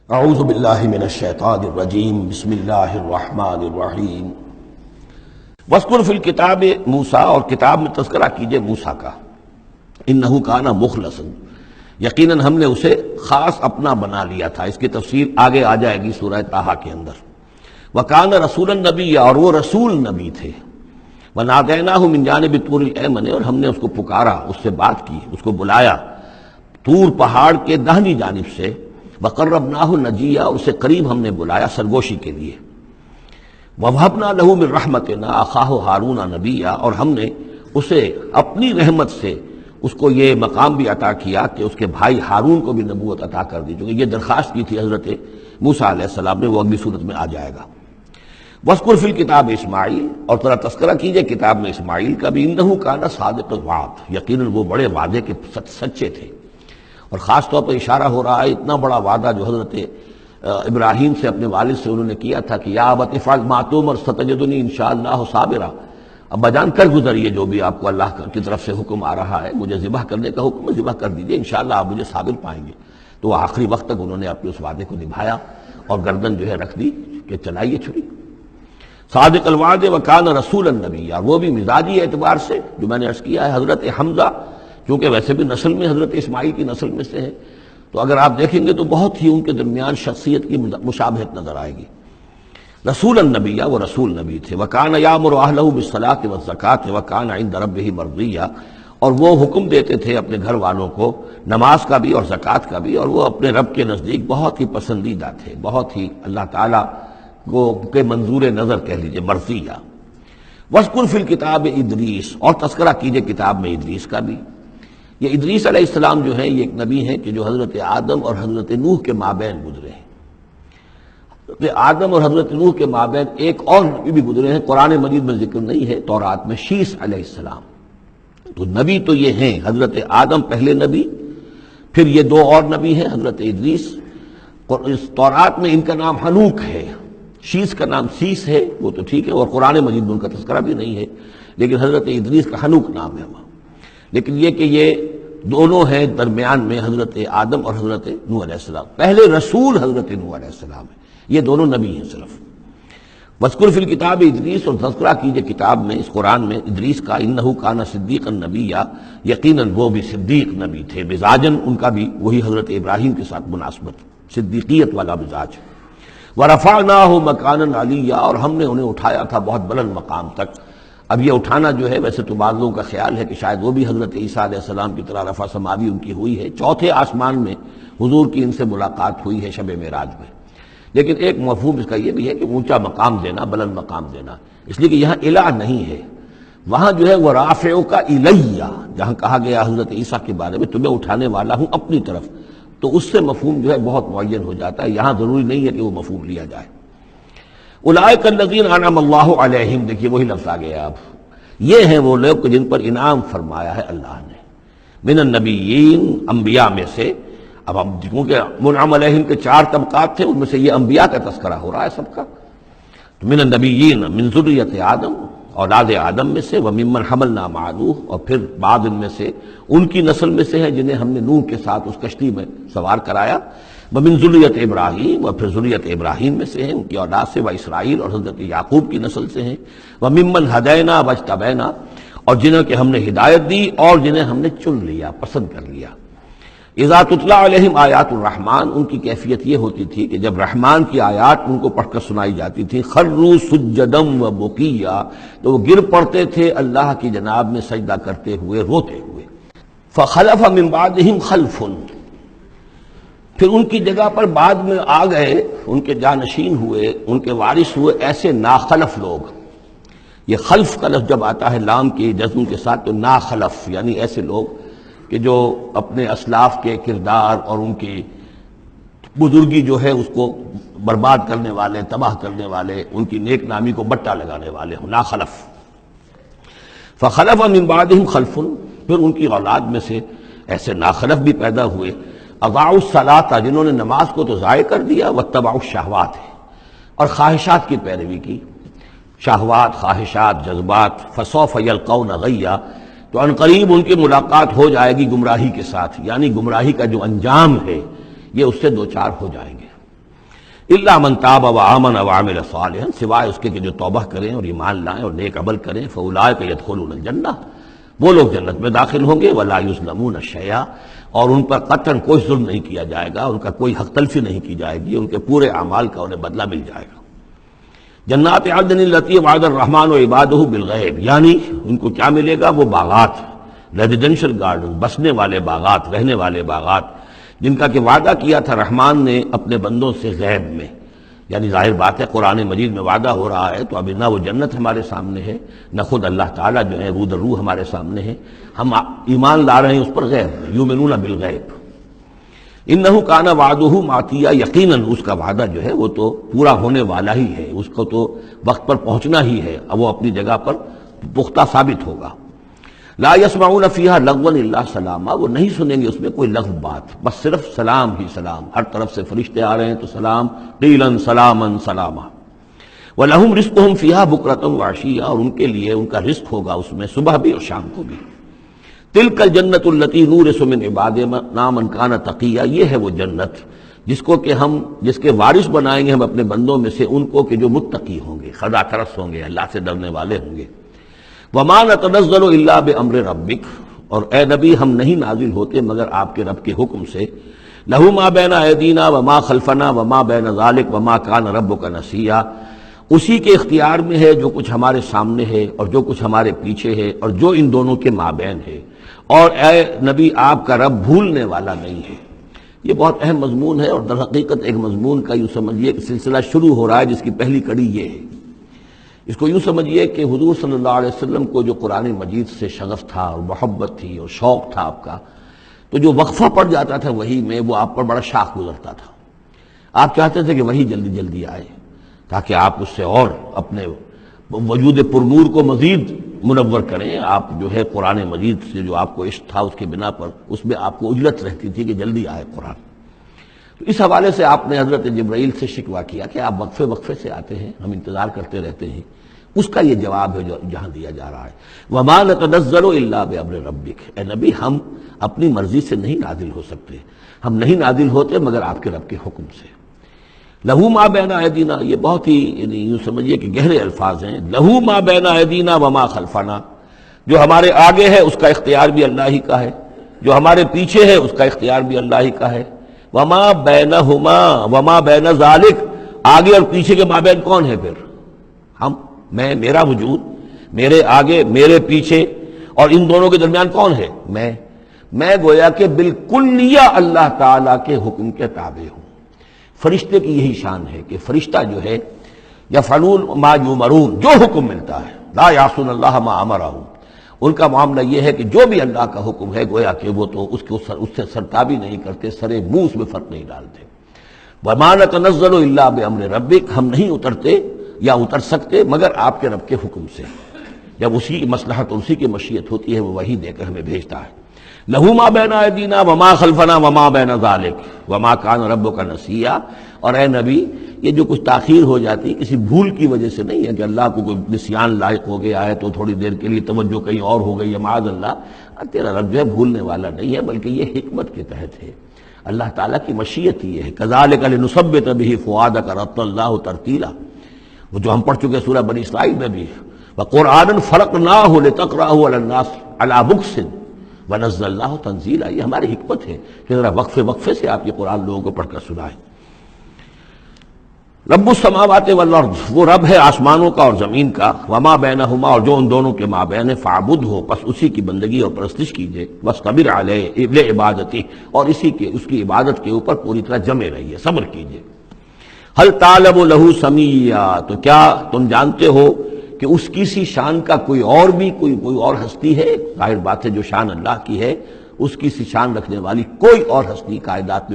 اعوذ باللہ من الشیطان الرجیم بسم اللہ الرحمن الرحیم واذکر فی الکتاب موسیٰ، اور کتاب میں تذکرہ کیجئے موسیٰ کا، انہ کان مخلصا، یقیناً ہم نے اسے خاص اپنا بنا لیا تھا۔ اس کی تفسیر آگے آ جائے گی سورہ طٰہٰ کے اندر۔ وکان رسولا نبیا، اور وہ رسول نبی تھے۔ ونادیناہ من جانب طور الایمن، اور ہم نے اس کو پکارا، اس سے بات کی، اس کو بلایا طور پہاڑ کے داہنی جانب سے۔ وقربناہ نجیا، اسے قریب ہم نے بلایا سرگوشی کے لیے۔ ووہبنا لہ من رحمتنا اخاہ ہارون نبیا، اور ہم نے اسے اپنی رحمت سے اس کو یہ مقام بھی عطا کیا کہ اس کے بھائی ہارون کو بھی نبوت عطا کر دی، چونکہ یہ درخواست کی تھی حضرت موسیٰ علیہ السلام نے، وہ اگلی صورت میں آ جائے گا۔ وَاذْكُرْ فِي الْكِتَابِ اسماعیل، اور ذرا تذکرہ کیجئے کتاب میں اسماعیل کا بھی، انہ کان صادق الوعد، یقیناً وہ بڑے وعدے کے سچے تھے۔ اور خاص طور پر اشارہ ہو رہا ہے اتنا بڑا وعدہ جو حضرت ابراہیم سے اپنے والد سے انہوں نے کیا تھا کہ یا ابت افعل ما تؤمر ستجدنی انشاءاللہ صابرا، ابا جان کر گزریے جو بھی آپ کو اللہ کی طرف سے حکم آ رہا ہے، مجھے ذبح کرنے کا حکم ہے، ذبح کر دیجئے، انشاءاللہ آپ مجھے صابر پائیں گے۔ تو وہ آخری وقت تک انہوں نے اپنے اس وعدے کو نبھایا اور گردن جو ہے رکھ دی کہ چلائیے چھری۔ صادق الوعد وکان رسول النبی، اور وہ بھی مزاجی اعتبار سے جو میں نے عرض کیا ہے، حضرت حمزہ چونکہ ویسے بھی نسل میں حضرت اسماعیل کی نسل میں سے ہیں، تو اگر آپ دیکھیں گے تو بہت ہی ان کے درمیان شخصیت کی مشابہت نظر آئے گی۔ رسول النبی، وہ رسول نبی تھے۔ وکان یامر اہلہ بالصلاۃ والزکاۃ وکان عند ربہ مرضیہ، اور وہ حکم دیتے تھے اپنے گھر والوں کو نماز کا بھی اور زکوٰۃ کا بھی، اور وہ اپنے رب کے نزدیک بہت ہی پسندیدہ تھے، بہت ہی اللہ تعالیٰ کو کے منظور نظر کہہ لیجیے، مرضیہ۔ واذکر فی الکتاب ادریس، اور تذکرہ کیجئے کتاب میں ادریس کا بھی۔ یہ ادریس علیہ السلام جو ہے یہ ایک نبی ہیں کہ جو حضرت آدم اور حضرت نوح کے مابین گزرے ہیں۔ حضرت آدم اور حضرت نوح کے مابین ایک اور نبی بھی گزرے ہیں، قرآن مجید میں ذکر نہیں ہے، تورات میں شیس علیہ السلام۔ تو نبی تو یہ ہیں حضرت آدم پہلے نبی، پھر یہ دو اور نبی ہیں حضرت ادریس۔ اس تورات میں ان کا نام حنوک ہے، شیس کا نام سیس ہے، وہ تو ٹھیک ہے، اور قرآن مجید میں ان کا تذکرہ بھی نہیں ہے، لیکن حضرت ادریس کا حنوک نام ہے وہاں۔ لیکن یہ کہ یہ دونوں ہیں درمیان میں حضرت آدم اور حضرت نوح علیہ السلام، پہلے رسول حضرت نوح علیہ السلام ہے، یہ دونوں نبی ہیں صرف۔ وَاذْكُرْ فِي الْكِتَابِ ادریس، اور تذکرہ کیجئے کتاب میں، اس قرآن میں، ادریس کا، انہ کان صدیقا نبیا، یقیناً وہ بھی صدیق نبی تھے، مزاجاً ان کا بھی وہی حضرت ابراہیم کے ساتھ مناسبت، صدیقیت والا مزاج۔ وَرَفَعْنَاهُ مَكَانًا عَلِيًّا، اور ہم نے انہیں اٹھایا تھا بہت بلند مقام تک۔ اب یہ اٹھانا جو ہے ویسے تو بعض لوگوں کا خیال ہے کہ شاید وہ بھی حضرت عیسیٰ علیہ السلام کی طرح رفع سماوی ان کی ہوئی ہے، چوتھے آسمان میں حضور کی ان سے ملاقات ہوئی ہے شب معراج میں۔ لیکن ایک مفہوم اس کا یہ بھی ہے کہ اونچا مقام دینا، بلند مقام دینا، اس لیے کہ یہاں الہ نہیں ہے، وہاں جو ہے وہ رافعک الیہ، جہاں کہا گیا حضرت عیسیٰ کے بارے میں تمہیں اٹھانے والا ہوں اپنی طرف، تو اس سے مفہوم جو ہے بہت معین ہو جاتا ہے، یہاں ضروری نہیں ہے کہ وہ مفہوم لیا جائے۔ اولئک الذین انعم اللہ علیہم، دیکھیے وہی لفظ آ گیا اب، یہ ہیں وہ لوگ جن پر انعام فرمایا ہے اللہ نے، من النبیین، انبیاء میں سے۔ اب ہم کیونکہ منعم علیہم کے چار طبقات تھے، ان میں سے یہ انبیاء کا تذکرہ ہو رہا ہے سب کا۔ تو من النبیین، من ذریۃ آدم، اولاد آدم میں سے، وممن حملنا مع نوح، اور پھر بعد ان میں سے ان کی نسل میں سے ہے جنہیں ہم نے نوح کے ساتھ اس کشتی میں سوار کرایا، ومن ذریۃ ابراہیم، اور پھر ذریۃ ابراہیم میں سے ہیں، ان کی اولاد سے، و اسرائیل، اور حضرت یعقوب کی نسل سے ہیں، وممن ہدینا واجتبینا، اور جنہیں کہ ہم نے ہدایت دی اور جنہیں ہم نے چن لیا، پسند کر لیا۔ اذا تتلی علیہم آیات الرحمن، ان کی کیفیت یہ ہوتی تھی کہ جب رحمان کی آیات ان کو پڑھ کر سنائی جاتی تھی، خروا سجدا و بکیا، تو وہ گر پڑتے تھے اللہ کی جناب میں سجدہ کرتے ہوئے، روتے ہوئے۔ فخلف من بعدہم خلف، پھر ان کی جگہ پر بعد میں آ گئے، ان کے جانشین ہوئے، ان کے وارث ہوئے ایسے ناخلف لوگ۔ یہ خلف کا لفظ جب آتا ہے لام کے جزم کے ساتھ تو ناخلف، یعنی ایسے لوگ کہ جو اپنے اسلاف کے کردار اور ان کی بزرگی جو ہے اس کو برباد کرنے والے، تباہ کرنے والے، ان کی نیک نامی کو بٹا لگانے والے ہوں، ناخلف۔ فخلف من بعدہم خلف، پھر ان کی اولاد میں سے ایسے ناخلف بھی پیدا ہوئے، اضاعوا الصلاۃ، جنہوں نے نماز کو تو ضائع کر دیا، واتبعوا الشہوات، اور خواہشات کی پیروی کی، شہوات، خواہشات، جذبات، فسوف یلقون غیا، تو عنقریب ان کی ملاقات ہو جائے گی گمراہی کے ساتھ، یعنی گمراہی کا جو انجام ہے یہ اس سے دوچار ہو جائیں گے۔ الا من تاب وآمن وعمل صالحا، سوائے اس کے کہ جو توبہ کریں اور ایمان لائیں اور نیک عمل کریں، فاولئک یدخلون الجنہ، وہ لوگ جنت میں داخل ہوں گے، ولا یظلمون شیئا، اور ان پر قطعاً کوئی ظلم نہیں کیا جائے گا، ان کا کوئی حق تلفی نہیں کی جائے گی، ان کے پورے اعمال کا انہیں بدلہ مل جائے گا۔ جنات عدن التی وعد الرحمن عبادہ بالغیب، یعنی ان کو کیا ملے گا؟ وہ باغات، ریزیڈینشل گارڈن، بسنے والے باغات، رہنے والے باغات، جن کا کہ وعدہ کیا تھا رحمان نے اپنے بندوں سے غیب میں۔ یعنی ظاہر بات ہے قرآن مجید میں وعدہ ہو رہا ہے تو ابھی نہ وہ جنت ہمارے سامنے ہے، نہ خود اللہ تعالیٰ جو ہے روح در روح ہمارے سامنے ہے، ہم ایمان لا رہے ہیں اس پر غیب، یؤمنون بالغیب۔ انہ کان وعدہ ماتیا، یقیناً اس کا وعدہ جو ہے وہ تو پورا ہونے والا ہی ہے، اس کو تو وقت پر پہنچنا ہی ہے، اب وہ اپنی جگہ پر پختہ ثابت ہوگا۔ لا یسمعون فیہا لغوا الا سلاما، وہ نہیں سنیں گے اس میں کوئی لغو بات، بس صرف سلام ہی سلام، ہر طرف سے فرشتے آ رہے ہیں تو سلام، قیلا سلاما سلاما۔ وَلَهُمْ رِزْقُهُمْ فِيهَا بُكْرَةً وَعَشِيًّا، اور ان کے لیے ان کا رزق ہوگا اس میں صبح بھی اور شام کو بھی۔ تِلْكَ الْجَنَّةُ الَّتِي نُورِثُ مِنْ عِبَادِنَا مَنْ كَانَ تَقِيًّا، یہ ہے وہ جنت جس کو کہ ہم جس کے وارث بنائیں گے ہم اپنے بندوں میں سے ان کو کہ جو متقی ہوں گے، خدا ترس ہوں گے، اللہ سے ڈرنے والے ہوں گے۔ وَمَا نَتَنَزَّلُ إِلَّا بِأَمْرِ رَبِّكَ، اور اے نبی ہم نہیں نازل ہوتے مگر آپ کے رب کے حکم سے۔ لَهُ مَا بَيْنَ أَيْدِينَا وَمَا خَلْفَنَا وَمَا بَيْنَ ذَلِكَ وَمَا كَانَ رَبُّكَ نَسِيًّا، اسی کے اختیار میں ہے جو کچھ ہمارے سامنے ہے اور جو کچھ ہمارے پیچھے ہے اور جو ان دونوں کے مابین ہے، اور اے نبی آپ کا رب بھولنے والا نہیں ہے۔ یہ بہت اہم مضمون ہے، اور در حقیقت ایک مضمون کا یوں سمجھیے کہ سلسلہ شروع ہو رہا ہے جس کی پہلی کڑی یہ ہے۔ اس کو یوں سمجھیے کہ حضور صلی اللہ علیہ وسلم کو جو قرآن مجید سے شغف تھا اور محبت تھی اور شوق تھا آپ کا، تو جو وقفہ پڑ جاتا تھا وحی میں وہ آپ پر بڑا شاق گزرتا تھا۔ آپ چاہتے تھے کہ وحی جلدی جلدی آئے تاکہ آپ اس سے اور اپنے وجود پرنور کو مزید منور کریں۔ آپ جو ہے قرآن مجید سے جو آپ کو عشق تھا اس کی بنا پر اس میں آپ کو اجلت رہتی تھی کہ جلدی آئے قرآن۔ تو اس حوالے سے آپ نے حضرت جبرائیل سے شکوہ کیا کہ آپ وقفے وقفے سے آتے ہیں، ہم انتظار کرتے رہتے ہیں۔ اس کا یہ جواب ہے جو جہاں دیا جا رہا ہے، وَمَا نَتَنَزَّلُ إِلَّا بِأَمْرِ رَبِّكَ، اے نبی ہم اپنی مرضی سے نہیں نازل ہو سکتے، ہم نہیں نازل ہوتے مگر آپ کے رب کے حکم سے۔ لہو ما بین ایدینا، یہ بہت ہی یعنی یوں سمجھیے کہ گہرے الفاظ ہیں۔ لہو ما بین ایدینا وما خلفنا، جو ہمارے آگے ہے اس کا اختیار بھی اللہ ہی کا ہے، جو ہمارے پیچھے ہے اس کا اختیار بھی اللہ ہی کا ہے۔ وما بینہما وما بین ذالک، آگے اور پیچھے کے مابین کون ہے پھر؟ ہم، میں، میرا وجود، میرے آگے میرے پیچھے، اور ان دونوں کے درمیان کون ہے؟ میں گویا کہ بالکلیہ اللہ تعالیٰ کے حکم کے تابع ہوں۔ فرشتے کی یہی شان ہے کہ فرشتہ جو ہے یفعلون ما یؤمرون، جو حکم ملتا ہے، لا یعصون اللہ ما امرہم، ان کا معاملہ یہ ہے کہ جو بھی اللہ کا حکم ہے گویا کہ وہ تو اس سے سرتابی نہیں کرتے، سرے منہ اس میں فرق نہیں ڈالتے۔ وما نتنزل الا بامر ربک، ہم نہیں اترتے یا اتر سکتے مگر آپ کے رب کے حکم سے، جب اسی کی مصلحت اور اسی کی مشیت ہوتی ہے وہ وحی دے کر ہمیں بھیجتا ہے۔ لہو ما بین ایدینا وما خلفنا وما بین ذالک وما کان ربک نسیا، اور اے نبی یہ جو کچھ تاخیر ہو جاتی کسی بھول کی وجہ سے نہیں ہے کہ اللہ کو کوئی نسیان لائق ہو گیا ہے تو تھوڑی دیر کے لیے توجہ کہیں اور ہو گئی ہے، معاذ اللہ، تیرا رب جو ہے بھولنے والا نہیں ہے، بلکہ یہ حکمت کے تحت ہے، اللہ تعالیٰ کی مشیت ہی ہے۔ کذالک لنثبت بہ فؤادک رتل اللہ ترتیلا، وہ جو ہم پڑھ چکے سورہ بنی اسرائیل میں بھی، وقرآنا فرقناہ لتقرأہ علی الناس علی مکث ونزلناہ تنزیلا، یہ ہماری حکمت ہے کہ ذرا وقفے وقفے سے آپ یہ قرآن لوگوں کو پڑھ کر سنائیں۔ رب السماوات والارض، وہ رب ہے آسمانوں کا اور زمین کا، وما بینہما، اور جو ان دونوں کے مابین ہے، فاعبدہ، پس اسی کی بندگی اور پرستش کیجئے، واصطبر علیہ لعبادتہ، اور اس کی عبادت کے اوپر پوری طرح جمے رہیے، صبر کیجئے۔ ہل تعلم لہ سمیہ، تو کیا تم جانتے ہو کہ اس کی سی شان کا کوئی اور ہستی ہے؟ ظاہر بات ہے جو شان اللہ کی ہے اس کی سی شان رکھنے والی کوئی اور ہستی کائنات میں